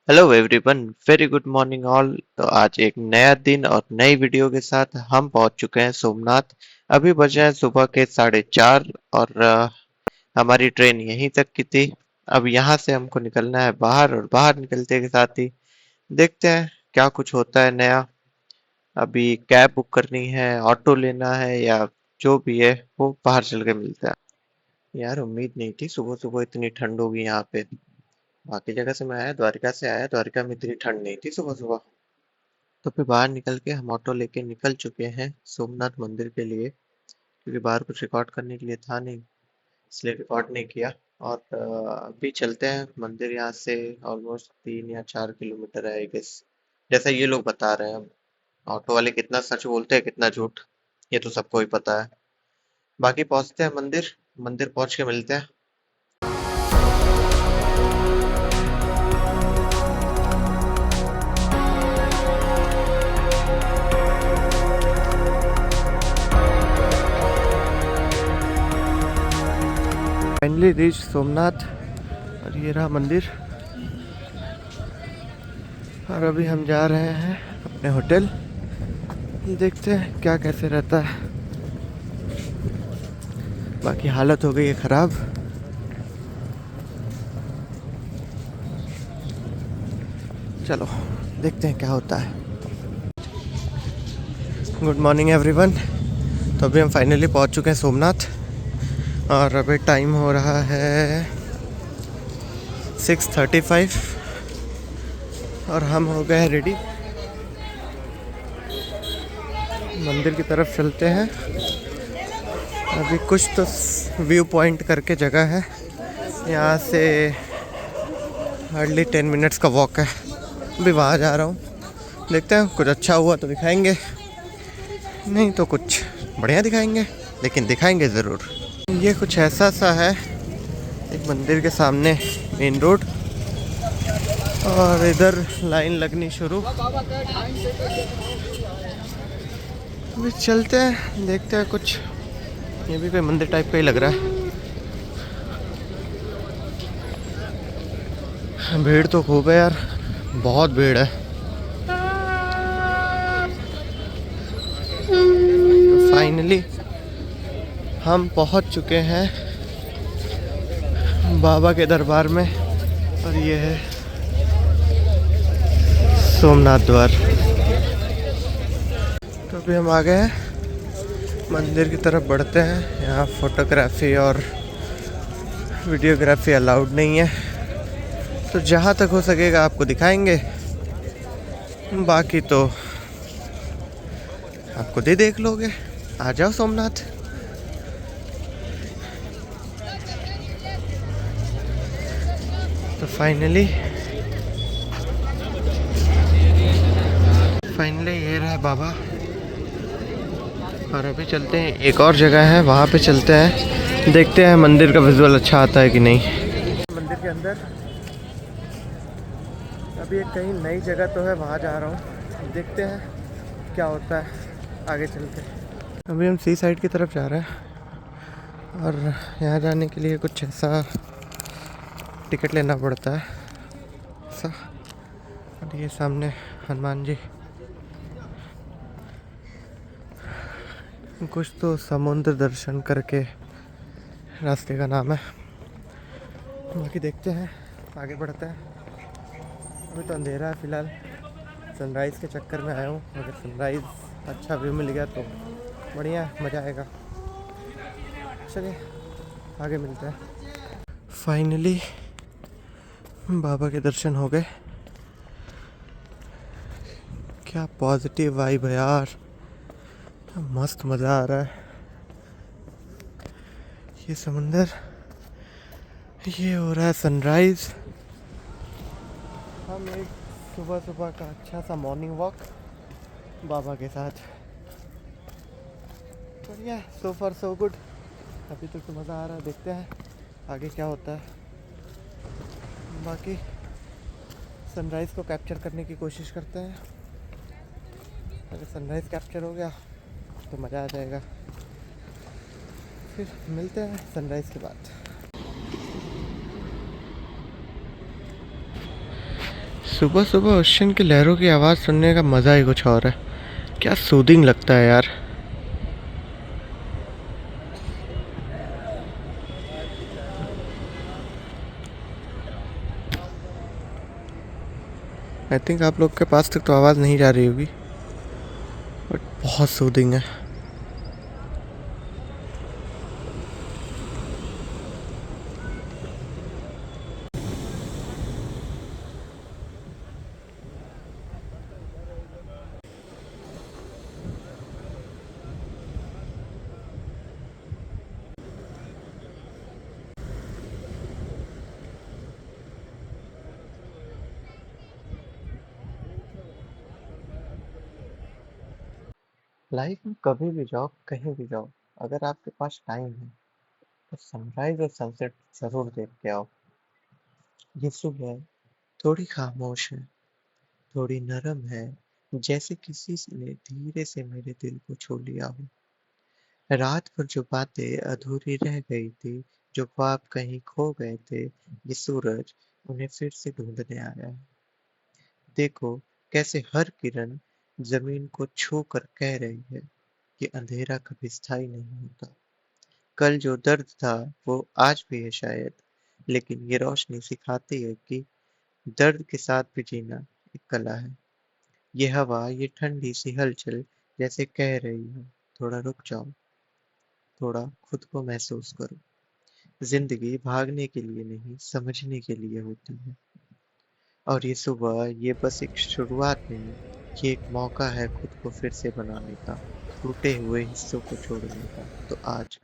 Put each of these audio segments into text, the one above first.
Hello everyone, very good morning all. तो आज एक नया दिन और नई वीडियो के साथ हम पहुंच चुके हैं सोमनाथ। अभी बजे हैं सुबह के 4:30 और हमारी ट्रेन यहीं तक की थी। अब यहाँ से हमको निकलना है बाहर और बाहर निकलते के साथ ही देखते हैं क्या कुछ होता है नया। अभी कैब बुक करनी है, ऑटो लेना है या जो भी है वो बाहर चल के मिलता है। यार उम्मीद नहीं थी सुबह सुबह इतनी ठंड होगी यहाँ पे। बाकी जगह से मैं आया, द्वारका से आया, द्वारका में इतनी ठंड नहीं थी सुबह सुबह। तो फिर बाहर निकल के हम ऑटो लेके निकल चुके हैं सोमनाथ मंदिर के लिए, क्योंकि बाहर कुछ रिकॉर्ड करने के लिए था नहीं, इसलिए रिकॉर्ड नहीं किया। और अभी चलते हैं मंदिर। यहाँ से ऑलमोस्ट 3 या 4 किलोमीटर है आई गेस, जैसा ये लोग बता रहे हैं। अब ऑटो वाले कितना सच बोलते हैं कितना झूठ, ये तो सबको ही पता है। बाकी पहुंचते हैं मंदिर, मंदिर पहुंच के मिलते हैं। फाइनली रीच सोमनाथ और ये रहा मंदिर। और अभी हम जा रहे हैं अपने होटल। देखते हैं क्या कैसे रहता है। बाकी हालत हो गई है ख़राब। चलो देखते हैं क्या होता है। Good morning everyone. तो अभी हम फाइनली पहुंच चुके हैं सोमनाथ और अभी टाइम हो रहा है 6:35 और हम हो गए हैं रेडी। मंदिर की तरफ चलते हैं। अभी कुछ तो व्यू पॉइंट करके जगह है, यहाँ से हार्डली 10 मिनट्स का वॉक है। अभी वहाँ जा रहा हूँ, देखते हैं कुछ अच्छा हुआ तो दिखाएंगे, नहीं तो कुछ बढ़िया दिखाएंगे, लेकिन दिखाएंगे ज़रूर। ये कुछ ऐसा सा है, एक मंदिर के सामने मेन रोड और इधर लाइन लगनी शुरू। अभी चलते हैं देखते हैं कुछ। ये भी कोई मंदिर टाइप का ही लग रहा है। भीड़ तो खूब है यार, बहुत भीड़ है। तो फाइनली हम पहुंच चुके हैं बाबा के दरबार में और ये है सोमनाथ द्वार। तो अभी हम आ गए हैं, मंदिर की तरफ बढ़ते हैं। यहाँ फोटोग्राफी और वीडियोग्राफी अलाउड नहीं है, तो जहाँ तक हो सकेगा आपको दिखाएंगे, बाकी तो आप खुद ही देख लोगे। आ जाओ सोमनाथ। तो फाइनली ये रहा बाबा। और अभी चलते हैं, एक और जगह है वहाँ पे चलते हैं, देखते हैं मंदिर का विजुअल अच्छा आता है कि नहीं। मंदिर के अंदर अभी एक कहीं नई जगह तो है, वहाँ जा रहा हूँ, देखते हैं क्या होता है आगे चल के। अभी हम सी साइड की तरफ जा रहे हैं और यहाँ जाने के लिए कुछ ऐसा टिकट लेना पड़ता है ऐसा। और ये सामने हनुमान जी, कुछ तो समुद्र दर्शन करके रास्ते का नाम है। बाकी देखते हैं, आगे बढ़ते हैं। अभी तो अंधेरा है फ़िलहाल, सनराइज़ के चक्कर में आया हूँ। अगर सनराइज़ अच्छा व्यू मिल गया तो बढ़िया, मज़ा आएगा। चलिए आगे मिलते हैं। फाइनली बाबा के दर्शन हो गए। क्या पॉजिटिव वाइब है यार, मस्त मज़ा आ रहा है। ये समंदर, ये हो रहा है सनराइज़। हम एक सुबह सुबह का अच्छा सा मॉर्निंग वॉक बाबा के साथ। बढ़िया, सो फॉर सो गुड। अभी तक तो मज़ा आ रहा है, देखते हैं आगे क्या होता है। बाकी सनराइज़ को कैप्चर करने की कोशिश करते हैं। अगर सनराइज़ कैप्चर हो गया तो मज़ा आ जाएगा। फिर मिलते हैं सनराइज़ के बाद। सुबह सुबह ओशन की लहरों की आवाज़ सुनने का मज़ा ही कुछ और है। क्या सूदिंग लगता है यार। आई थिंक आप लोग के पास तक तो आवाज़ नहीं जा रही होगी, बट बहुत सूदिंग है। लाइफ में कभी भी जाओ, कहीं भी जाओ, अगर आपके पास टाइम है तो सनराइज और सनसेट जरूर देख के आओ। ये सुबह थोड़ी खामोश है, थोड़ी नरम है, जैसे किसी ने धीरे से मेरे दिल को छू लिया हो। रात भर जो बातें अधूरी रह गई थी, जो ख्वाब कहीं खो गए थे, ये सूरज उन्हें फिर से ढूंढने आया है। देखो कैसे हर किरण जमीन को छू कर कह रही है कि अंधेरा कभी स्थायी नहीं होता। कल जो दर्द था वो आज भी है शायद, लेकिन ये रोशनी सिखाती है कि दर्द के साथ भी जीना एक कला है। ये हवा, ये ठंडी सी हलचल जैसे कह रही है, थोड़ा रुक जाओ, थोड़ा खुद को महसूस करो। जिंदगी भागने के लिए नहीं, समझने के लिए होती है। और ये सुबह, ये बस एक शुरुआत नहीं, ये एक मौका है खुद को फिर से बनाने का, टूटे हुए हिस्सों को छोड़ने का। तो आज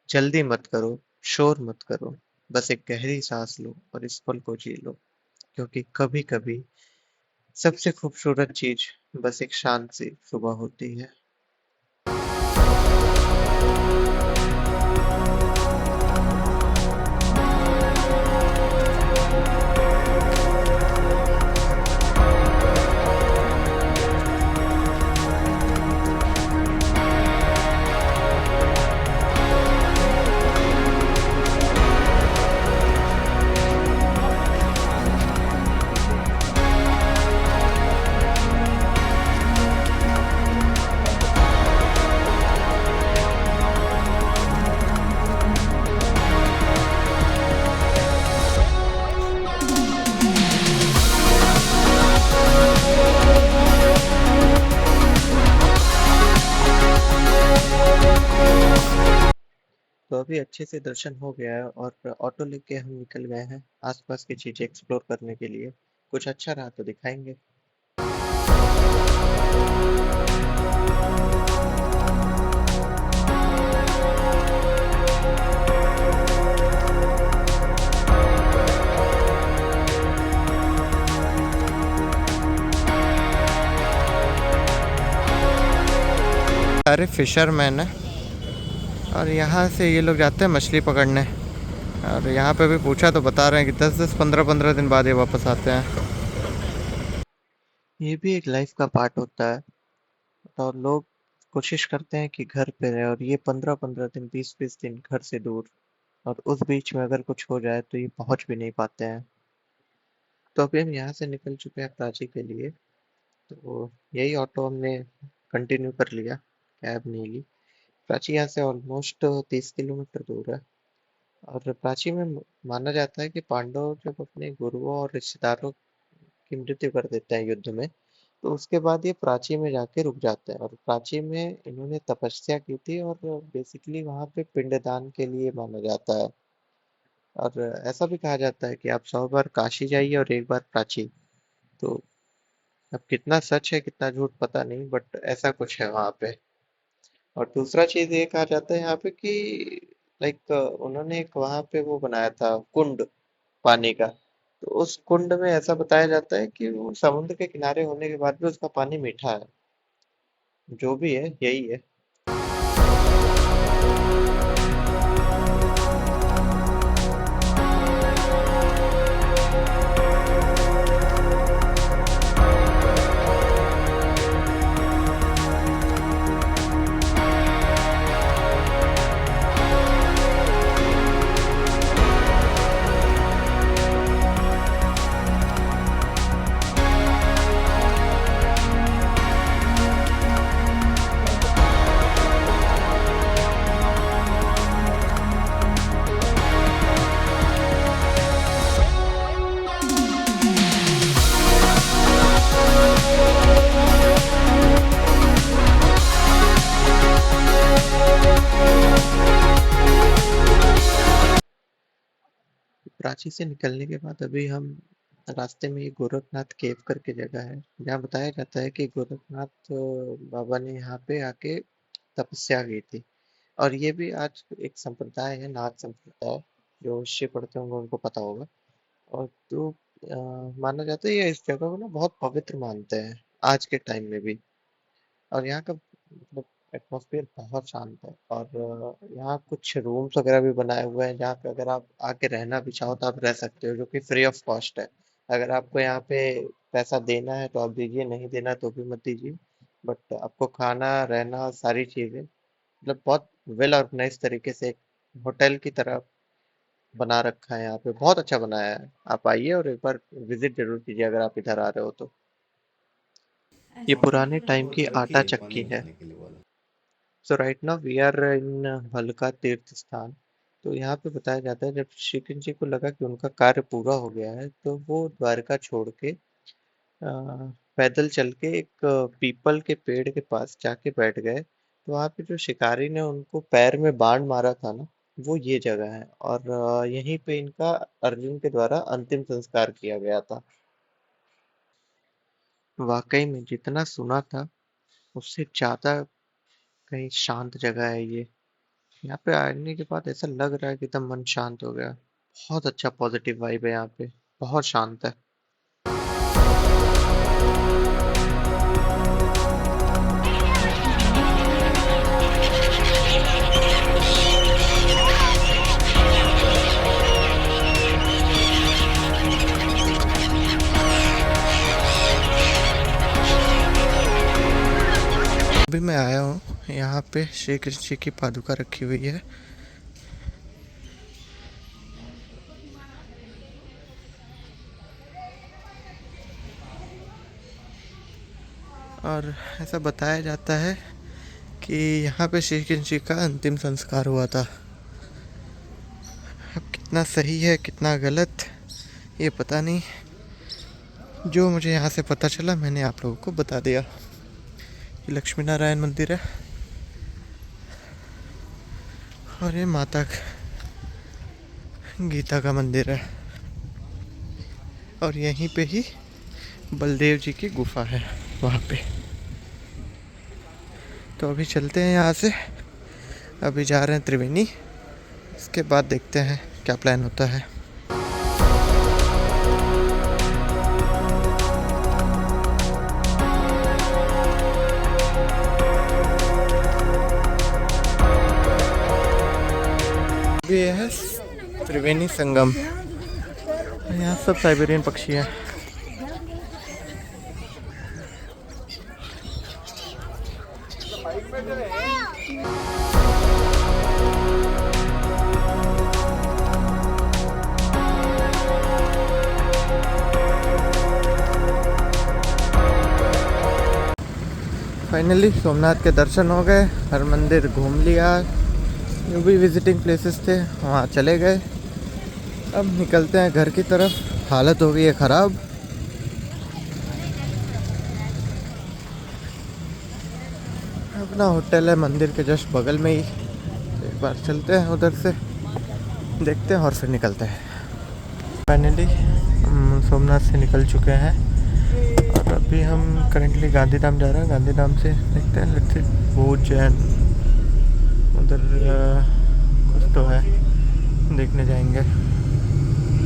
जल्दी मत करो, शोर मत करो, बस एक गहरी सांस लो और इस पल को जी लो, क्योंकि कभी कभी सबसे खूबसूरत चीज बस एक शांत सी सुबह होती है। तो अभी अच्छे से दर्शन हो गया है और ऑटो लेके हम निकल गए हैं आसपास की चीजें एक्सप्लोर करने के लिए। कुछ अच्छा रहा तो दिखाएंगे। सारे फिशरमैन है और यहाँ से ये लोग जाते हैं मछली पकड़ने। और यहाँ पे भी पूछा तो बता रहे हैं कि 10-10 15-15 दिन बाद ये वापस आते हैं। ये भी एक लाइफ का पार्ट होता है और लोग कोशिश करते हैं कि घर पे रहे, और ये 15-15 दिन 20-20 दिन घर से दूर, और उस बीच में अगर कुछ हो जाए तो ये पहुंच भी नहीं पाते हैं। तो अभी हम यहाँ से निकल चुके हैं प्राची के लिए। तो यही ऑटो हमने कंटिन्यू कर लिया, कैब नहीं ली। प्राची यहाँ से ऑलमोस्ट 30 किलोमीटर दूर है। और प्राची में माना जाता है कि पांडव जब अपने गुरुओं और रिश्तेदारों की मृत्यु कर देते हैं युद्ध में, तो उसके बाद ये प्राची में जाके रुक जाते हैं, और प्राची में इन्होंने तपस्या की थी और बेसिकली वहां पे पिंडदान के लिए माना जाता है। और ऐसा भी कहा जाता है कि आप 100 बार काशी जाइए और एक बार प्राची। तो अब कितना सच है कितना झूठ पता नहीं, बट ऐसा कुछ है वहां पे। और दूसरा चीज ये कहा जाता है यहाँ पे कि लाइक उन्होंने एक वहां पे वो बनाया था कुंड पानी का। तो उस कुंड में ऐसा बताया जाता है कि वो समुद्र के किनारे होने के बाद भी उसका पानी मीठा है। जो भी है यही है। रांची से निकलने के बाद अभी हम रास्ते में ये गोरखनाथ केव करके जगह है, जहाँ बताया जाता है कि गोरखनाथ बाबा ने यहाँ पे आके तपस्या की थी। और ये भी आज एक संप्रदाय है, नाथ संप्रदाय, जो शिव पढ़ते होंगे उनको पता होगा। और तो माना जाता है ये इस जगह को ना बहुत पवित्र मानते हैं आज के टाइम में भी। और यहाँ का मतलब एटमॉस्फेयर बहुत शांत है। और यहाँ कुछ रूम्स वगैरह भी बनाए हुए हैं जहाँ पे अगर आप आके रहना भी चाहो तो आप रह सकते हो, जो कि फ्री ऑफ कॉस्ट है। अगर आपको यहाँ पे पैसा देना है तो आप दीजिए, नहीं देना तो भी मत दीजिए। बट आपको खाना रहना सारी चीजें मतलब बहुत वेल ऑर्गेनाइज तरीके से एक होटल की तरह बना रखा है। यहाँ पे बहुत अच्छा बनाया है। आप आइए और एक बार विजिट जरूर कीजिए अगर आप इधर आ रहे हो तो। ये पुराने टाइम वो की तो रखी आटा है पानी चक्की में है। डालने के लिए वाला। So right now we are in हल्का तीर्थ स्थान। तो यहाँ पे बताया जाता है जब श्री कृष्ण जी को लगा कि उनका कार्य पूरा हो गया है तो वो द्वारका छोड़ के पैदल चल के एक पीपल के पेड़ के पास जाके बैठ गए। तो वहाँ पे जो शिकारी ने उनको पैर में बाण मारा था ना, वो ये जगह है। और यहीं पे इनका अर्जुन के द्वारा अंतिम संस्कार किया गया था। वाकई में जितना सुना था उससे ज्यादा कहीं शांत जगह है ये। यहाँ पे आने के बाद ऐसा लग रहा है कि एकदम मन शांत हो गया। बहुत अच्छा पॉजिटिव वाइब है यहाँ पे। बहुत शांत है। अभी मैं आया हूँ यहाँ पे श्री कृष्ण जी की पादुका रखी हुई है। और ऐसा बताया जाता है कि यहाँ पे श्री कृष्ण जी का अंतिम संस्कार हुआ था। अब कितना सही है कितना गलत ये पता नहीं। जो मुझे यहाँ से पता चला मैंने आप लोगों को बता दिया। ये लक्ष्मी नारायण मंदिर है और ये माता गीता का मंदिर है। और यहीं पे ही बलदेव जी की गुफा है वहाँ पे। तो अभी चलते हैं यहाँ से। अभी जा रहे हैं त्रिवेणी। इसके बाद देखते हैं क्या प्लान होता है। अभी ये है त्रिवेणी संगम। यहाँ सब साइबेरियन पक्षी हैं। फाइनली सोमनाथ के दर्शन हो गए, हर मंदिर घूम लिया, जो भी विजिटिंग प्लेसेस थे वहाँ चले गए। अब निकलते हैं घर की तरफ। हालत हो गई है ख़राब। अपना होटल है मंदिर के जस्ट बगल में ही। तो एक बार चलते हैं उधर से, देखते हैं और फिर निकलते हैं। फाइनली हम सोमनाथ से निकल चुके हैं और अभी हम करेंटली गांधीधाम जा रहे हैं। गांधीधाम से देखते हैं लेट्स सी वो जैन उधर कुछ तो है, देखने जाएंगे।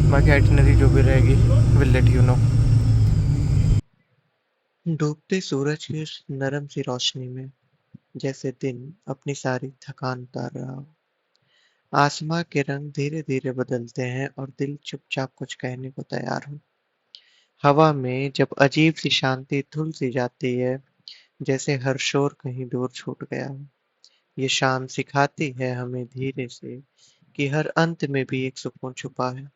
बाकी आइटिनरी जो भी रहेगी विल लेट यू नो। डूबते सूरज की उस नरम सी रोशनी में जैसे दिन अपनी सारी थकान उतार रहा हो। आसमां के रंग धीरे धीरे बदलते हैं और दिल चुपचाप कुछ कहने को तैयार हो। हवा में जब अजीब सी शांति धुल सी जाती है, जैसे हर शोर कहीं दूर छूट गया हो। ये शाम सिखाती है हमें धीरे से कि हर अंत में भी एक सुकून छुपा है।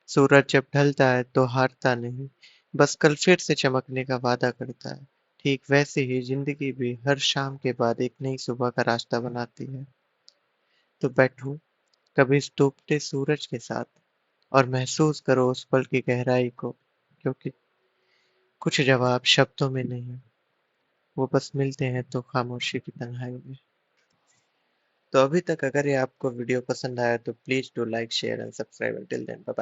सूरज जब ढलता है तो हारता नहीं, बस कल फिर से चमकने का वादा करता है। ठीक वैसे ही जिंदगी भी हर शाम के बाद एक नई सुबह का रास्ता बनाती है। तो बैठो कभी इस डूबते सूरज के साथ और महसूस करो उस पल की गहराई को, क्योंकि कुछ जवाब शब्दों में नहीं, वो बस मिलते हैं तो खामोशी की तन्हाई में। तो अभी तक अगर ये आपको वीडियो पसंद आया तो please do like share and subscribe. Till then bye.